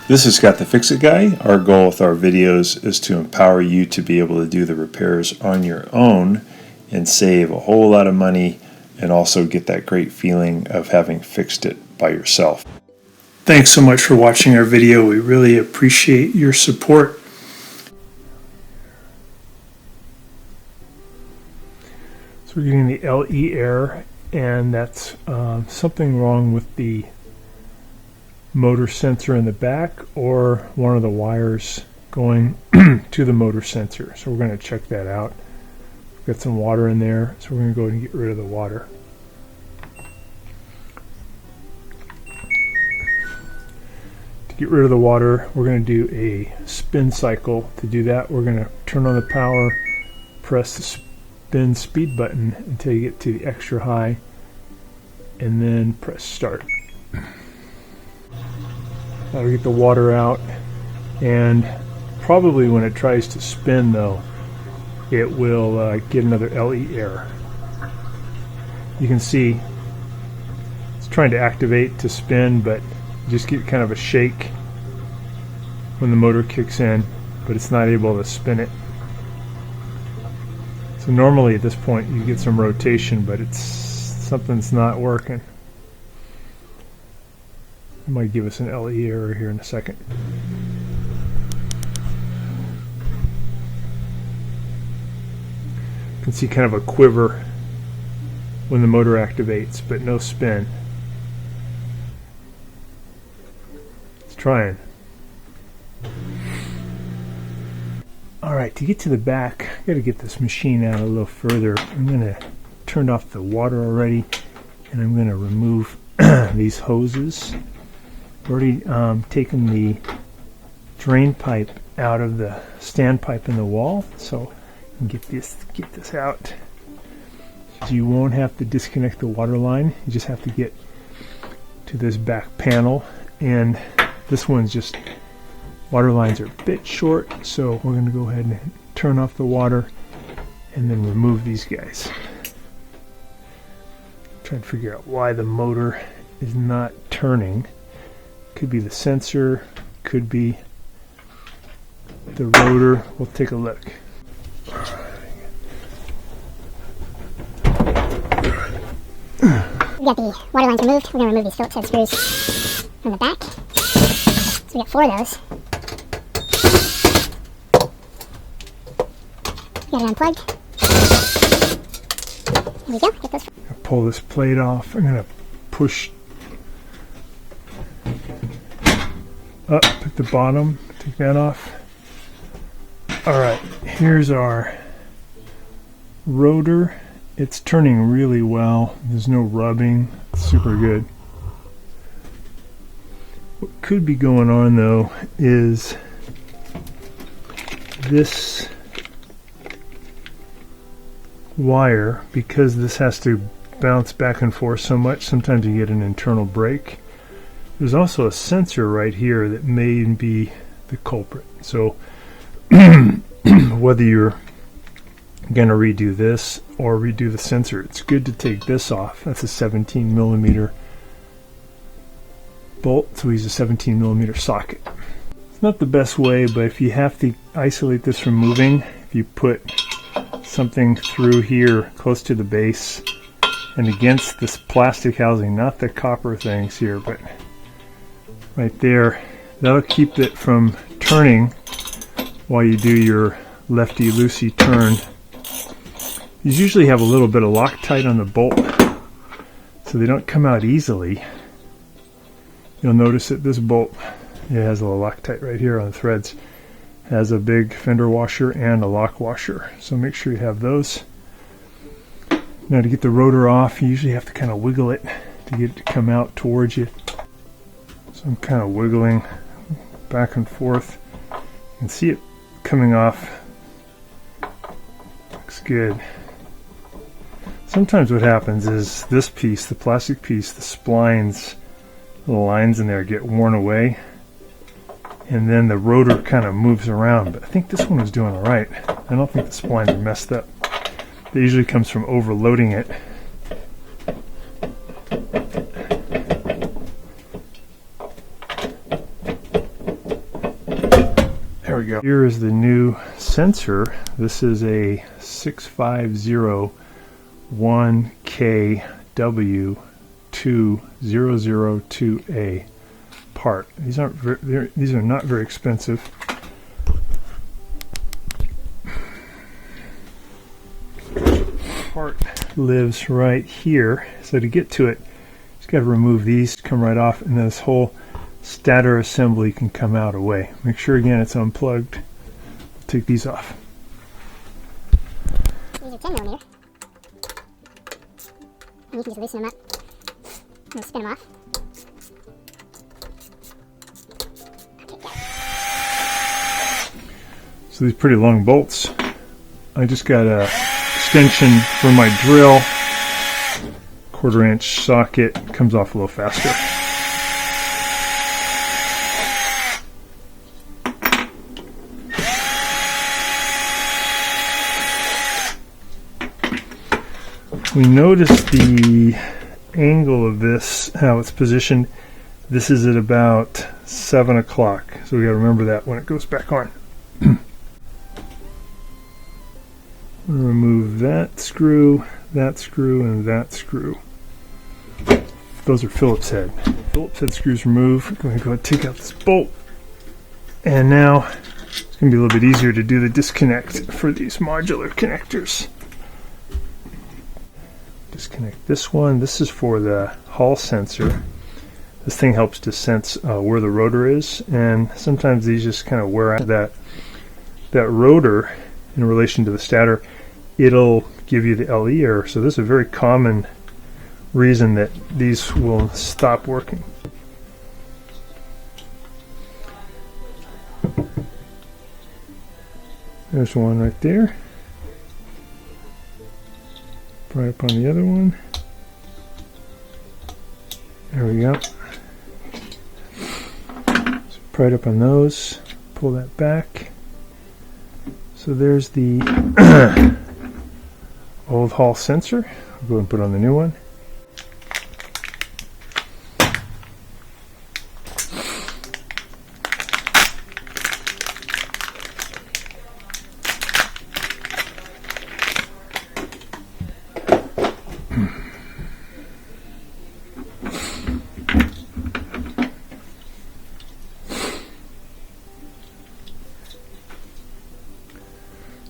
This is Scott the Fix-It Guy. Our goal with our videos is to empower you to be able to do the repairs on your own and save a whole lot of money and also get that great feeling of having fixed it by yourself. Thanks so much for watching our video. We really appreciate your support. So we're getting the LE error, and that's something wrong with the motor sensor in the back or one of the wires going to the motor sensor. So we're going to check that out. We've got some water in there, so we're going to go ahead and get rid of the water. To get rid of the water, we're going to do a spin cycle. To do that, we're going to turn on the power, press the spin speed button until you get to the extra high, and then press start. That'll get the water out, and probably when it tries to spin though, it will get another LE error. You can see it's trying to activate to spin, but you just get kind of a shake when the motor kicks in, but it's not able to spin it. So normally at this point you get some rotation, but something's not working. It might give us an LE error here in a second. You can see kind of a quiver when the motor activates, but no spin. It's trying. Alright, to get to the back, I've got to get this machine out a little further. I'm going to turn off the water already, and I'm going to remove these hoses. Already taken the drain pipe out of the standpipe in the wall, so I can get this out. So you won't have to disconnect the water line. You just have to get to this back panel, and this one's just water lines are a bit short, so we're going to go ahead and turn off the water and then remove these guys. Trying to figure out why the motor is not turning. Could be the sensor, could be the rotor. We'll take a look. We got the water lines removed. We're going to remove these Phillips head screws from the back. So we got 4 of those. Got it unplugged. There we go. Get those. I'll pull this plate off. I'm going to push up at the bottom, take that off. Alright, here's our rotor. It's turning really well. There's no rubbing. It's super good. What could be going on though is this wire, because this has to bounce back and forth so much, sometimes you get an internal break. There's also a sensor right here that may be the culprit. So whether you're going to redo this or redo the sensor, it's good to take this off. That's a 17 millimeter bolt, so we use a 17 millimeter socket. It's not the best way, but if you have to isolate this from moving, if you put something through here close to the base and against this plastic housing, not the copper things here, but right there, that'll keep it from turning while you do your lefty-loosey turn. You usually have a little bit of Loctite on the bolt so they don't come out easily. You'll notice that this bolt, it has a little Loctite right here on the threads. It has a big fender washer and a lock washer, so make sure you have those. Now to get the rotor off, you usually have to kind of wiggle it to get it to come out towards you. So I'm kind of wiggling back and forth. You can see it coming off. Looks good. Sometimes what happens is this piece, the plastic piece, the splines, the lines in there get worn away, and then the rotor kind of moves around. But I think this one was doing all right. I don't think the splines are messed up. It usually comes from overloading it. we go. Here is the new sensor. This is a 6501KW2002A part. These are not very expensive. Part lives right here. So to get to it, just got to remove these, come right off, and this whole stator assembly can come out away. Make sure again it's unplugged. Take these off. These are 10mm. And you can just loosen them up and spin them off. So these pretty long bolts. I just got a extension for my drill. 1/4 inch socket, comes off a little faster. We notice the angle of this, how it's positioned. This is at about 7 o'clock, so we got to remember that when it goes back on. Remove that screw, and that screw. Those are Phillips head. Phillips head screws removed. I'm going to go ahead and take out this bolt. And now it's going to be a little bit easier to do the disconnect for these modular connectors. Disconnect this one. This is for the Hall sensor. This thing helps to sense where the rotor is, and sometimes these just kind of wear out. That rotor in relation to the stator, it'll give you the LE error. So this is a very common reason that these will stop working. There's one right there. Right up on the other one. There we go. So right up on those. Pull that back. So there's the old Hall sensor. I'll go ahead and put on the new one.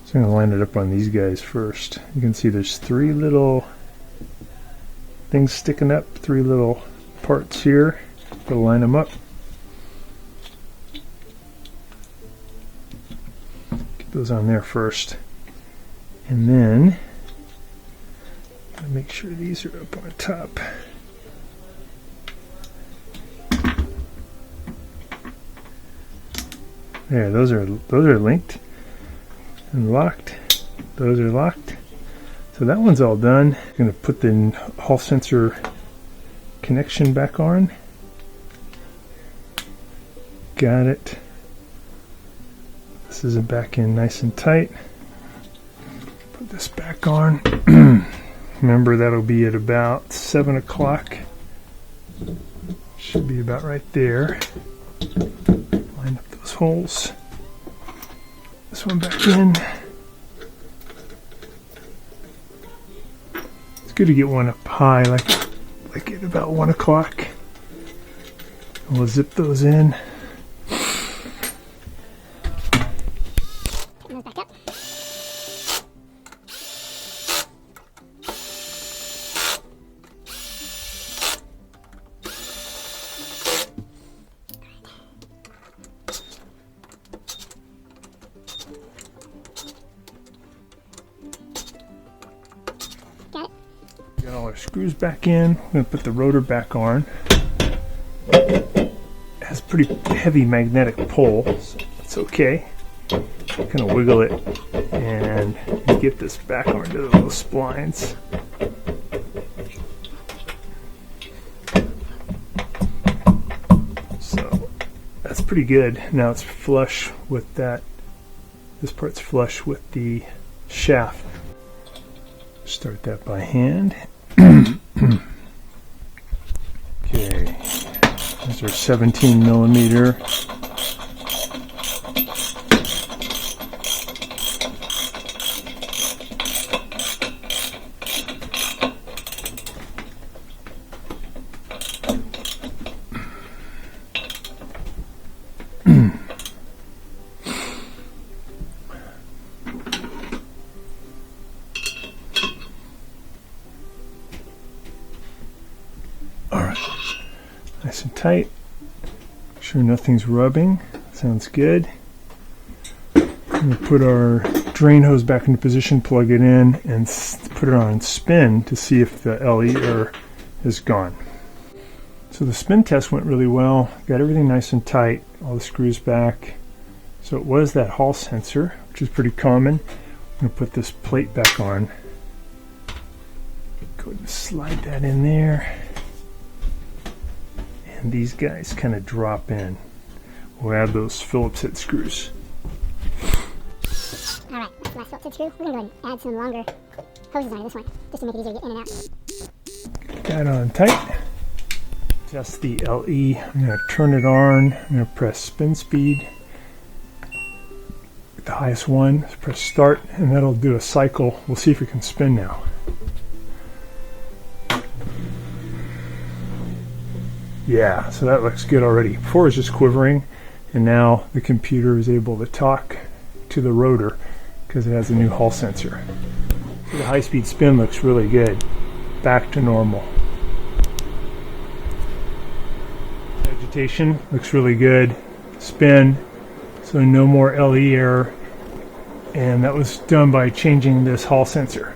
So I'm going to line it up on these guys first. You can see there's 3 little things sticking up, 3 little parts here. Got to line them up. Get those on there first. And then make sure these are up on top. There, those are linked and locked. Those are locked. So that one's all done. I'm going to put the Hall sensor connection back on. Got it. This is back in nice and tight. Put this back on. Remember, that'll be at about 7 o'clock. Should be about right there. Line up those holes. This one back in. It's good to get one up high, like at about 1 o'clock. We'll zip those in. Put those back up. Got all our screws back in. I'm going to put the rotor back on. It has pretty heavy magnetic pull, so it's okay. Kind of wiggle it and get this back onto those splines. So that's pretty good. Now it's flush with that. This part's flush with the shaft. Start that by hand. Okay, there's our 17 millimeter Alright, nice and tight. Make sure nothing's rubbing. Sounds good. I'm going to put our drain hose back into position, plug it in, and put it on spin to see if the LE error is gone. So the spin test went really well. Got everything nice and tight, all the screws back. So it was that Hall sensor, which is pretty common. I'm going to put this plate back on. Go ahead and slide that in there. And these guys kind of drop in. We'll add those Phillips head screws. Alright, that's the last Phillips head screw. We're going to go ahead and add some longer hoses onto this one, just to make it easier to get in and out. Get that on tight. Adjust the LE. I'm going to turn it on. I'm going to press spin speed. The highest one, press start, and that'll do a cycle. We'll see if it can spin now. Yeah, so that looks good already. Before it was just quivering, and now the computer is able to talk to the rotor because it has a new Hall sensor. So the high-speed spin looks really good. Back to normal. Vegetation looks really good. Spin, so no more LE error. And that was done by changing this Hall sensor.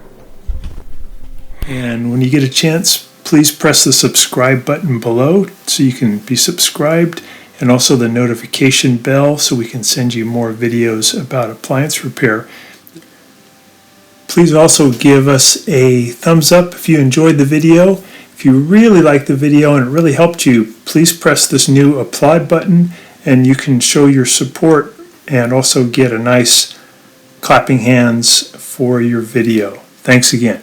And when you get a chance, please press the subscribe button below so you can be subscribed, and also the notification bell so we can send you more videos about appliance repair. Please also give us a thumbs up if you enjoyed the video. If you really liked the video and it really helped you, please press this new applaud button and you can show your support and also get a nice clapping hands for your video. Thanks again.